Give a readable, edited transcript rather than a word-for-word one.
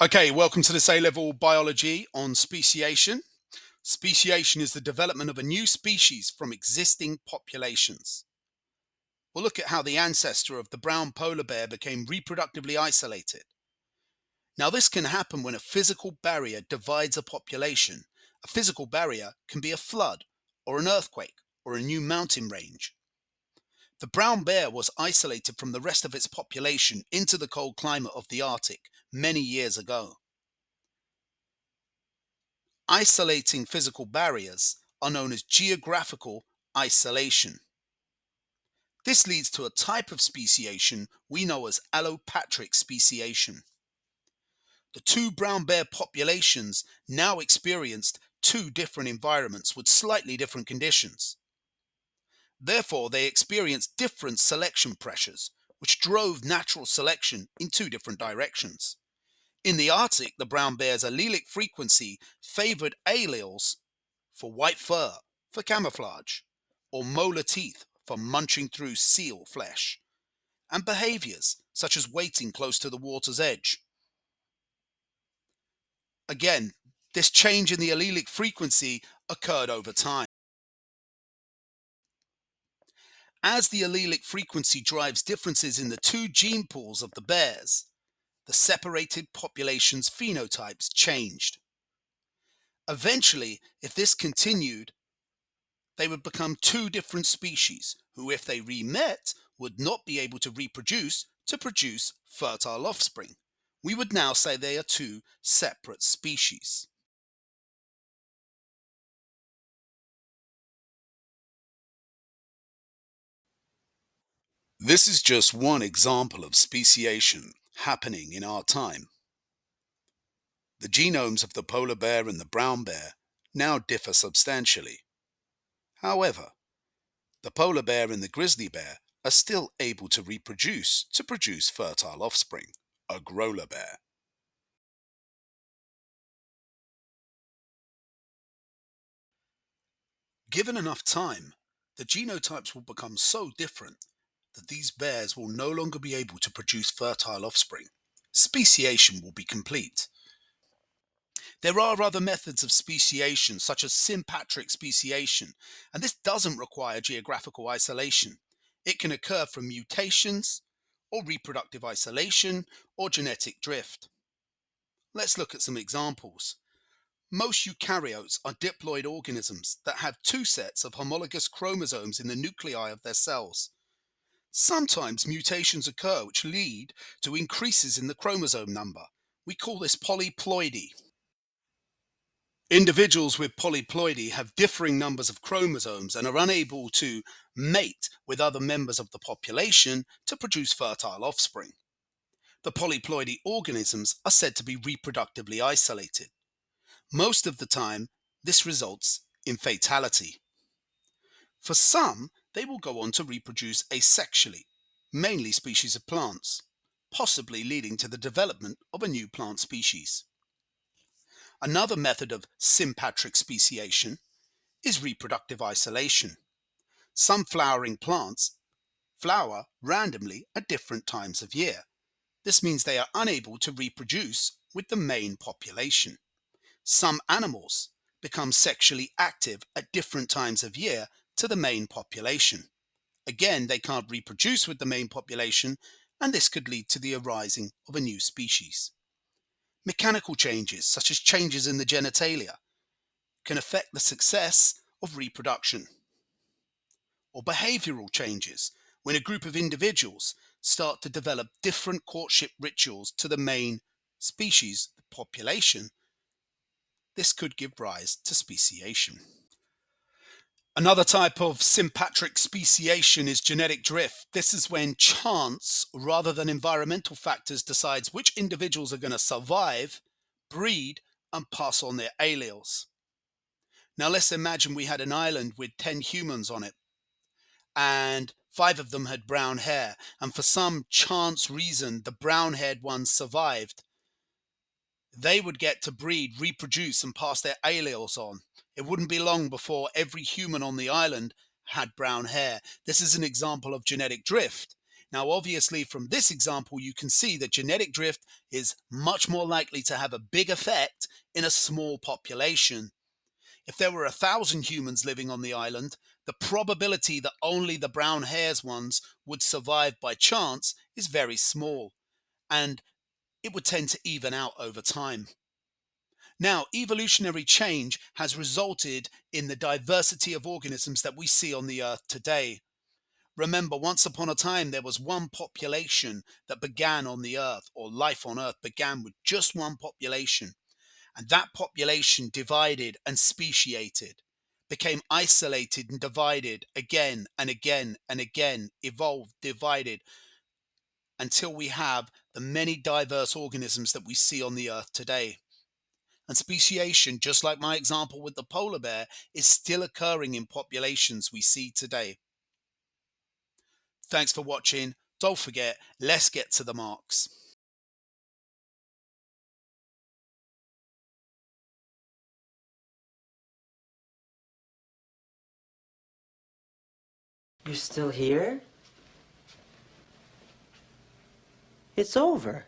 Okay, welcome to this A-level biology on speciation. Speciation is the development of a new species from existing populations. We'll look at how the ancestor of the brown polar bear became reproductively isolated. Now, this can happen when a physical barrier divides a population. A physical barrier can be a flood, or an earthquake, or a new mountain range. The brown bear was isolated from the rest of its population into the cold climate of the Arctic many years ago. Isolating physical barriers are known as geographical isolation. This leads to a type of speciation we know as allopatric speciation. The two brown bear populations now experienced two different environments with slightly different conditions. Therefore, they experienced different selection pressures, which drove natural selection in two different directions. In the Arctic, the brown bear's allelic frequency favored alleles for white fur, for camouflage, or molar teeth for munching through seal flesh, and behaviors such as waiting close to the water's edge. Again, this change in the allelic frequency occurred over time. As the allelic frequency drives differences in the two gene pools of the bears, the separated population's phenotypes changed. Eventually, if this continued, they would become two different species who, if they re-met, would not be able to reproduce to produce fertile offspring. We would now say they are two separate species. This is just one example of speciation happening in our time. The genomes of the polar bear and the brown bear now differ substantially. However, the polar bear and the grizzly bear are still able to reproduce to produce fertile offspring, a growler bear. Given enough time, the genotypes will become so different that these bears will no longer be able to produce fertile offspring. Speciation will be complete. There are other methods of speciation, such as sympatric speciation, and this doesn't require geographical isolation. It can occur from mutations, or reproductive isolation, or genetic drift. Let's look at some examples. Most eukaryotes are diploid organisms that have two sets of homologous chromosomes in the nuclei of their cells. Sometimes mutations occur which lead to increases in the chromosome number. We call this polyploidy. Individuals with polyploidy have differing numbers of chromosomes and are unable to mate with other members of the population to produce fertile offspring. The polyploidy organisms are said to be reproductively isolated. Most of the time, this results in fatality. For some, they will go on to reproduce asexually, mainly species of plants, possibly leading to the development of a new plant species. Another method of sympatric speciation is reproductive isolation. Some flowering plants flower randomly at different times of year. This means they are unable to reproduce with the main population. Some animals become sexually active at different times of year to the main population. Again, they can't reproduce with the main population, and this could lead to the arising of a new species. Mechanical changes, such as changes in the genitalia, can affect the success of reproduction. Or behavioral changes, when a group of individuals start to develop different courtship rituals to the main species population, this could give rise to speciation. Another type of sympatric speciation is genetic drift. This is when chance rather than environmental factors decides which individuals are going to survive, breed, and pass on their alleles. Now let's imagine we had an island with 10 humans on it, and 5 of them had brown hair, and for some chance reason the brown haired ones survived. They would get to breed, reproduce, and pass their alleles on. It wouldn't be long before every human on the island had brown hair. This is an example of genetic drift. Now, obviously, from this example, you can see that genetic drift is much more likely to have a big effect in a small population. If there were 1,000 humans living on the island, the probability that only the brown hairs ones would survive by chance is very small, and it would tend to even out over time. Now, evolutionary change has resulted in the diversity of organisms that we see on the Earth today. Remember, once upon a time, there was one population that began on the Earth, or life on Earth began with just one population. And that population divided and speciated, became isolated and divided again and again and again, evolved, divided, until we have the many diverse organisms that we see on the Earth today. And speciation, just like my example with the polar bear, is still occurring in populations we see today. Thanks for watching. Don't forget, let's get to the marks. You're still here? It's over.